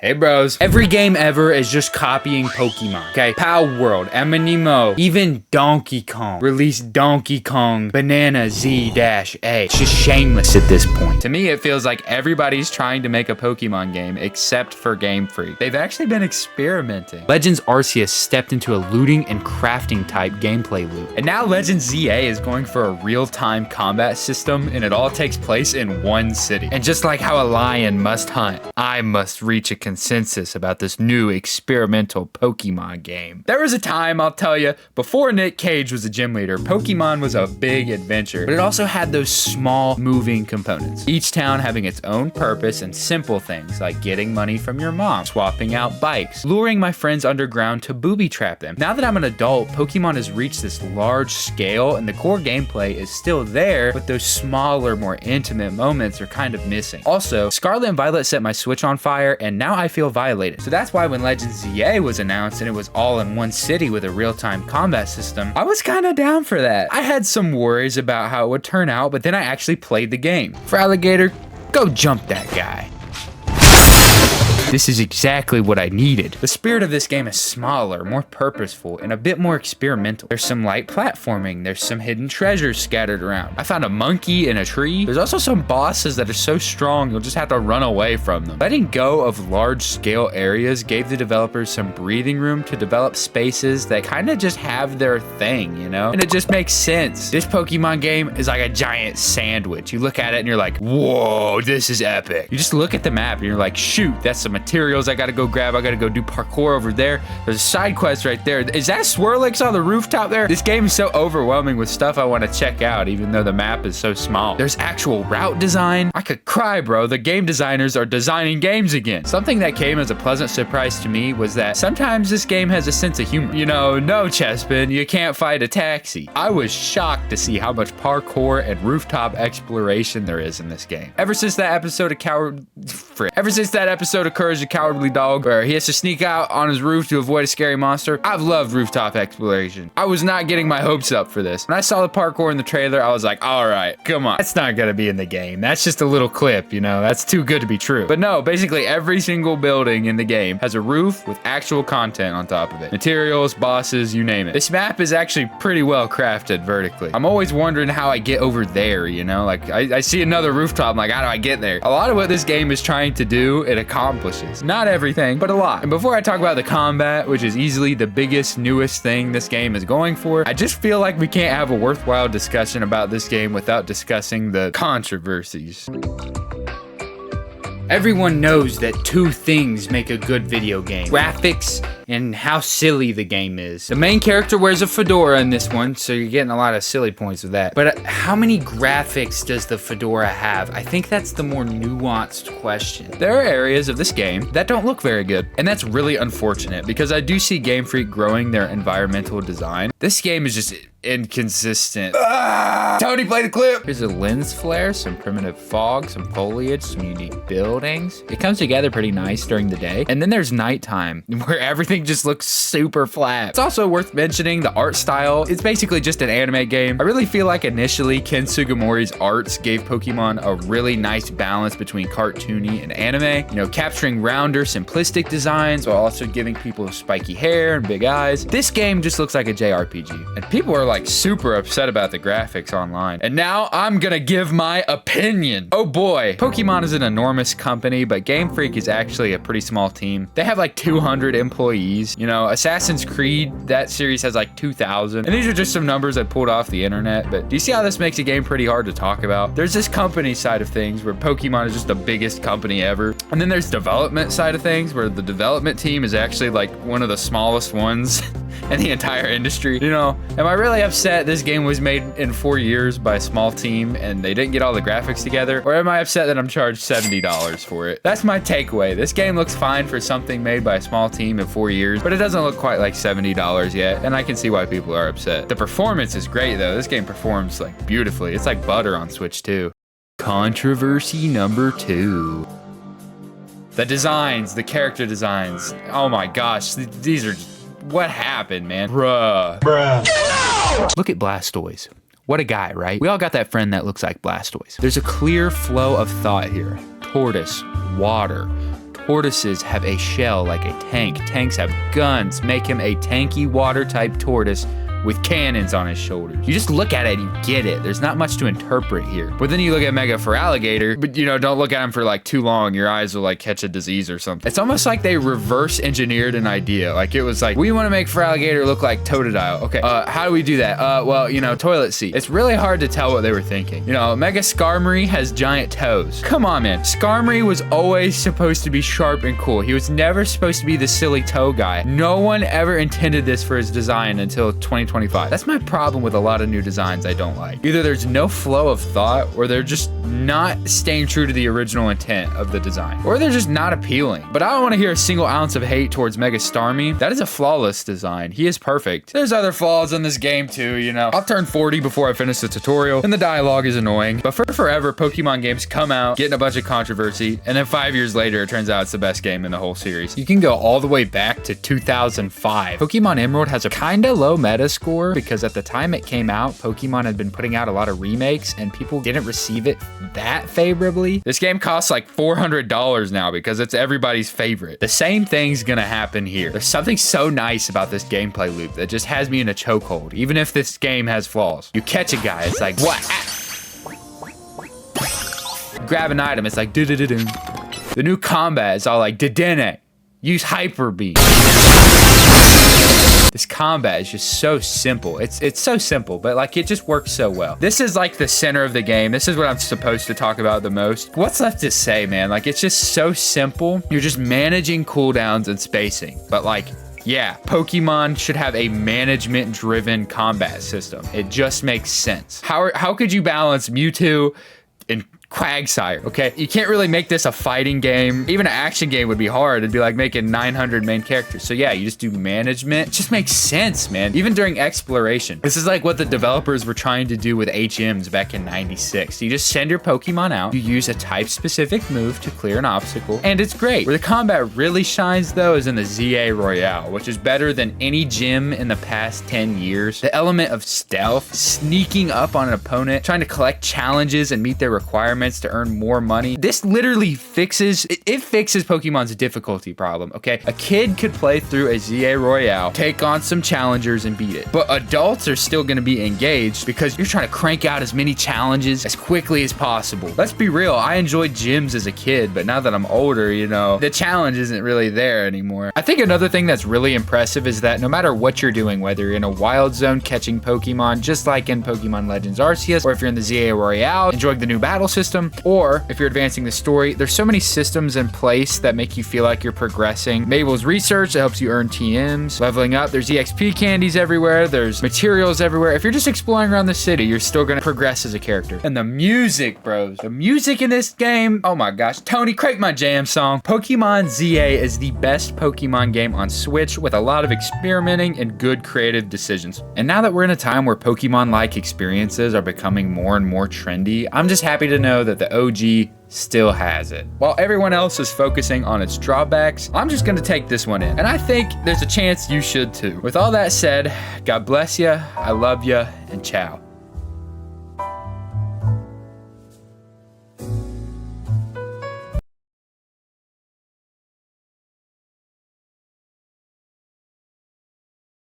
Hey bros, every game ever is just copying Pokemon, okay? Pow World, M&M, even Donkey Kong released Donkey Kong Banana Z-A. It's just shameless at this point. To me, it feels like everybody's trying to make a Pokemon game except for Game Freak. They've actually been experimenting. Legends Arceus stepped into a looting and crafting type gameplay loop. And now Legends Z-A is going for a real-time combat system, and it all takes place in one city. And just like how a lion must hunt, I must reach a consensus about this new experimental Pokemon game. There was a time, I'll tell you, before Nick Cage was a gym leader, Pokemon was a big adventure, but it also had those small moving components. Each town having its own purpose and simple things like getting money from your mom, swapping out bikes, luring my friends underground to booby trap them. Now that I'm an adult, Pokemon has reached this large scale and the core gameplay is still there, but those smaller, more intimate moments are kind of missing. Also, Scarlet and Violet set my Switch on fire and now I feel violated. So that's why when Legends Z-A was announced and it was all in one city with a real-time combat system, I was kind of down for that. I had some worries about how it would turn out, but then I actually played the game. For Alligator, go jump that guy. This is exactly what I needed. The spirit of this game is smaller, more purposeful, and a bit more experimental. There's some light platforming, there's some hidden treasures scattered around. I found a monkey in a tree. There's also some bosses that are so strong you'll just have to run away from them. Letting go of large-scale areas gave the developers some breathing room to develop spaces that kind of just have their thing, you know? And it just makes sense. This Pokemon game is like a giant sandwich. You look at it and you're like, whoa, this is epic. You just look at the map and you're like, shoot, that's some materials I gotta go grab. I gotta go do parkour over there. There's a side quest right there. Is that Swirlix on the rooftop there? This game is so overwhelming with stuff I want to check out, even though the map is so small. There's actual route design. I could cry, bro. The game designers are designing games again. Something that came as a pleasant surprise to me was that sometimes this game has a sense of humor. You know, no, Chespin, you can't fight a taxi. I was shocked to see how much parkour and rooftop exploration there is in this game. Ever since that episode of Courage the Cowardly Dog, where he has to sneak out on his roof to avoid a scary monster, I've loved rooftop exploration. I was not getting my hopes up for this. When I saw the parkour in the trailer, I was like, all right, come on. That's not gonna be in the game. That's just a little clip, you know? That's too good to be true. But no, basically every single building in the game has a roof with actual content on top of it. Materials, bosses, you name it. This map is actually pretty well crafted vertically. I'm always wondering how I get over there, you know? Like, I see another rooftop, I'm like, how do I get there? A lot of what this game is trying to do, it accomplishes. Not everything, but a lot. And before I talk about the combat, which is easily the biggest, newest thing this game is going for, I just feel like we can't have a worthwhile discussion about this game without discussing the controversies. Everyone knows that two things make a good video game: graphics and how silly the game is. The main character wears a fedora in this one, so you're getting a lot of silly points with that. But how many graphics does the fedora have? I think that's the more nuanced question. There are areas of this game that don't look very good, and that's really unfortunate because I do see Game Freak growing their environmental design. This game is just inconsistent. Tony, play the clip. Here's a lens flare, some primitive fog, some foliage, some unique buildings. It comes together pretty nice during the day. And then there's nighttime where everything just looks super flat. It's also worth mentioning the art style. It's basically just an anime game. I really feel like initially Ken Sugimori's arts gave Pokemon a really nice balance between cartoony and anime, you know, capturing rounder, simplistic designs while also giving people spiky hair and big eyes. This game just looks like a JRPG, and people are like super upset about the graphics online. And now I'm gonna give my opinion. Oh boy, Pokemon is an enormous company, but Game Freak is actually a pretty small team. They have like 200 employees. You know, Assassin's Creed, that series has like 2,000. And these are just some numbers I pulled off the internet. But do you see how this makes a game pretty hard to talk about? There's this company side of things where Pokemon is just the biggest company ever. And then there's development side of things where the development team is actually like one of the smallest ones in the entire industry. You know, am I really upset this game was made in 4 years by a small team and they didn't get all the graphics together? Or am I upset that I'm charged $70 for it? That's my takeaway. This game looks fine for something made by a small team in 4 years, but it doesn't look quite like $70 yet, and I can see why people are upset. The performance is great though. This game performs like beautifully. It's like butter on Switch 2. Controversy number 2. The designs, the character designs. Oh my gosh, these are just, what happened, man? Bruh. Look at Blastoise. What a guy, right? We all got that friend that looks like Blastoise. There's a clear flow of thought here. Tortoise, water, tortoises have a shell like a tank. Tanks have guns. Make him a tanky water-type tortoise with cannons on his shoulders. You just look at it and you get it. There's not much to interpret here. But then you look at Mega Feraligatr, but don't look at him for like too long. Your eyes will like catch a disease or something. It's almost like they reverse engineered an idea. Like it was like, we want to make Feraligatr look like Totodile. Okay, how do we do that? Well, toilet seat. It's really hard to tell what they were thinking. Mega Skarmory has giant toes. Come on, man. Skarmory was always supposed to be sharp and cool. He was never supposed to be the silly toe guy. No one ever intended this for his design until 2025. That's my problem with a lot of new designs I don't like. Either there's no flow of thought, or they're just not staying true to the original intent of the design, or they're just not appealing. But I don't want to hear a single ounce of hate towards Mega Starmie. That is a flawless design. He is perfect. There's other flaws in this game too, I'll turn 40 before I finish the tutorial, and the dialogue is annoying. But for forever, Pokemon games come out, get in a bunch of controversy, and then 5 years later, it turns out it's the best game in the whole series. You can go all the way back to 2005. Pokemon Emerald has a kinda low meta score because at the time it came out, Pokemon had been putting out a lot of remakes and people didn't receive it that favorably. This game costs like $400 now because it's everybody's favorite. The same thing's gonna happen here. There's something so nice about this gameplay loop that just has me in a chokehold, even if this game has flaws. You catch a guy, it's like, what? Grab an item, it's like, do-do-do-do. The new combat is all like, da-dene. Use Hyper Beam. This combat is just so simple. It's so simple, but like it just works so well. This is like the center of the game. This is what I'm supposed to talk about the most. What's left to say, man? Like it's just so simple. You're just managing cooldowns and spacing. But like, yeah, Pokemon should have a management-driven combat system. It just makes sense. How could you balance Mewtwo and Quagsire? Okay, you can't really make this a fighting game. Even an action game would be hard. It'd be like making 900 main characters. So yeah, you just do management. It just makes sense, man. Even during exploration. This is like what the developers were trying to do with HMs back in 96. You just send your Pokemon out, you use a type-specific move to clear an obstacle, and it's great. Where the combat really shines, though, is in the Z-A Royale, which is better than any gym in the past 10 years. The element of stealth, sneaking up on an opponent, trying to collect challenges and meet their requirements to earn more money. This literally fixes Pokemon's difficulty problem, okay? A kid could play through a Z-A Royale, take on some challengers and beat it. But adults are still gonna be engaged because you're trying to crank out as many challenges as quickly as possible. Let's be real, I enjoyed gyms as a kid, but now that I'm older, the challenge isn't really there anymore. I think another thing that's really impressive is that no matter what you're doing, whether you're in a wild zone catching Pokemon, just like in Pokemon Legends Arceus, or if you're in the Z-A Royale, enjoying the new battle system, or if you're advancing the story, there's so many systems in place that make you feel like you're progressing. Mabel's research that helps you earn TMs. Leveling up, there's EXP candies everywhere, there's materials everywhere. If you're just exploring around the city, you're still gonna progress as a character. And the music, bros. The music in this game, oh my gosh. Tony, crank my jam song. Pokemon Z-A is the best Pokemon game on Switch with a lot of experimenting and good creative decisions. And now that we're in a time where Pokemon-like experiences are becoming more and more trendy, I'm just happy to know that the OG still has it. While everyone else is focusing on its drawbacks, I'm just gonna take this one in. And I think there's a chance you should too. With all that said, God bless ya, I love ya, and ciao.